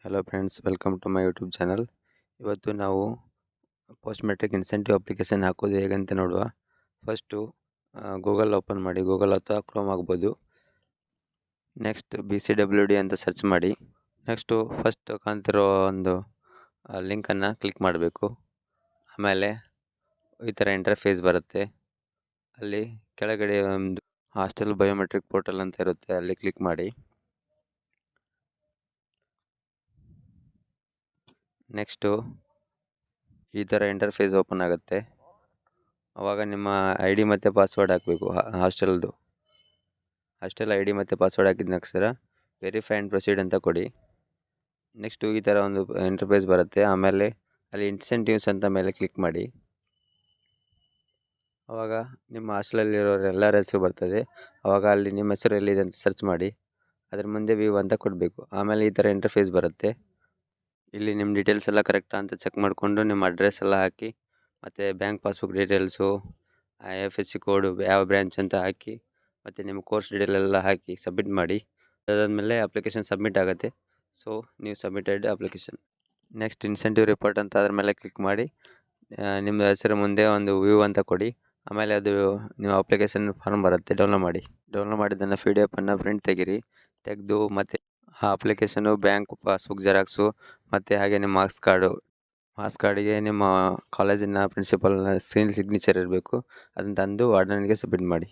Hello friends, welcome to my YouTube channel. ಇವತ್ತು ನಾವು post matric incentive application ಹಾಕೋದು ಹೇಗಂತ ನೋಡುವ. ಫಸ್ಟು ಗೂಗಲ್ ಓಪನ್ ಮಾಡಿ, ಗೂಗಲ್ ಅಥವಾ ಕ್ರೋಮ್ ಆಗ್ಬೋದು. ನೆಕ್ಸ್ಟ್ BCWD ಅಂತ ಸರ್ಚ್ ಮಾಡಿ. ನೆಕ್ಸ್ಟು ಫಸ್ಟ್ ಕಾಣ್ತಿರೋ ಒಂದು ಲಿಂಕನ್ನು ಕ್ಲಿಕ್ ಮಾಡಬೇಕು. ಆಮೇಲೆ ಈ ಥರ ಇಂಟರ್ಫೇಸ್ ಬರುತ್ತೆ. ಅಲ್ಲಿ ಕೆಳಗಡೆ ಒಂದು ಹಾಸ್ಟೆಲ್ ಬಯೋಮೆಟ್ರಿಕ್ ಪೋರ್ಟಲ್ ಅಂತ ಇರುತ್ತೆ, ಅಲ್ಲಿ ಕ್ಲಿಕ್ ಮಾಡಿ. ನೆಕ್ಸ್ಟು ಈ ಥರ ಇಂಟರ್ಫೇಸ್ ಓಪನ್ ಆಗುತ್ತೆ. ಆವಾಗ ನಿಮ್ಮ ID ಮತ್ತು ಪಾಸ್ವರ್ಡ್ ಹಾಕಬೇಕು. ಹಾಸ್ಟೆಲ್ ID ಮತ್ತು ಪಾಸ್ವರ್ಡ್ ಹಾಕಿದ ನಂತರ ವೆರಿಫೈ ಆ್ಯಂಡ್ ಪ್ರೊಸೀಡ್ ಅಂತ ಕೊಡಿ. ನೆಕ್ಸ್ಟು ಈ ಥರ ಒಂದು ಇಂಟರ್ಫೇಸ್ ಬರುತ್ತೆ. ಆಮೇಲೆ ಅಲ್ಲಿ ಇನ್ಸೆಂಟಿವ್ಸ್ ಅಂತ ಮೇಲೆ ಕ್ಲಿಕ್ ಮಾಡಿ. ಆವಾಗ ನಿಮ್ಮ ಹಾಸ್ಟೆಲಲ್ಲಿರೋರು ಎಲ್ಲರ ಹೆಸರು ಬರ್ತದೆ. ಆವಾಗ ಅಲ್ಲಿ ನಿಮ್ಮ ಹೆಸರು ಎಲ್ಲಿದೆ ಅಂತ ಸರ್ಚ್ ಮಾಡಿ, ಅದ್ರ ಮುಂದೆ ವ್ಯೂ ಅಂತ ಕೊಡಬೇಕು. ಆಮೇಲೆ ಈ ಥರ ಇಂಟರ್ಫೇಸ್ ಬರುತ್ತೆ. ಇಲ್ಲಿ ನಿಮ್ಮ ಡೀಟೇಲ್ಸ್ ಎಲ್ಲ ಕರೆಕ್ಟಾ ಅಂತ ಚೆಕ್ ಮಾಡಿಕೊಂಡು ನಿಮ್ಮ ಅಡ್ರೆಸ್ ಎಲ್ಲ ಹಾಕಿ, ಮತ್ತು ಬ್ಯಾಂಕ್ ಪಾಸ್ಬುಕ್ ಡೀಟೇಲ್ಸು, IFSC ಕೋಡು ಯಾವ ಬ್ರ್ಯಾಂಚ್ ಅಂತ ಹಾಕಿ, ಮತ್ತು ನಿಮ್ಮ ಕೋರ್ಸ್ ಡೀಟೇಲ್ ಎಲ್ಲ ಹಾಕಿ ಸಬ್ಮಿಟ್ ಮಾಡಿ. ಅದಾದಮೇಲೆ ಅಪ್ಲಿಕೇಶನ್ ಸಬ್ಮಿಟ್ ಆಗುತ್ತೆ. ಸೊ ನೀವು submitted application. Next incentive report ಅಂತ ಅದ್ರ ಮೇಲೆ ಕ್ಲಿಕ್ ಮಾಡಿ, ನಿಮ್ಮ ಹೆಸರು ಮುಂದೆ ಒಂದು ವ್ಯೂ ಅಂತ ಕೊಡಿ. ಆಮೇಲೆ ಅದು ನಿಮ್ಮ ಅಪ್ಲಿಕೇಶನ್ ಫಾರ್ಮ್ ಬರುತ್ತೆ, ಡೌನ್ಲೋಡ್ ಮಾಡಿ. ಡೌನ್ಲೋಡ್ ಮಾಡಿದ್ದನ್ನು PDF ಪ್ರಿಂಟ್ ತೆಗೆದು ಮತ್ತು ಆ ಅಪ್ಲಿಕೇಶನು, ಬ್ಯಾಂಕ್ ಪಾಸ್ಬುಕ್ ಜೆರಾಕ್ಸು, ಮತ್ತು ಹಾಗೆ ನಿಮ್ಮ ಮಾರ್ಕ್ಸ್ ಕಾರ್ಡಿಗೆ ನಿಮ್ಮ ಕಾಲೇಜಿನ ಪ್ರಿನ್ಸಿಪಲ್ನ ಸಿಗ್ನೇಚರ್ ಇರಬೇಕು. ಅದನ್ನು ತಂದು ವಾರ್ಡನಿಗೆ ಸಬ್ಮಿಟ್ ಮಾಡಿ.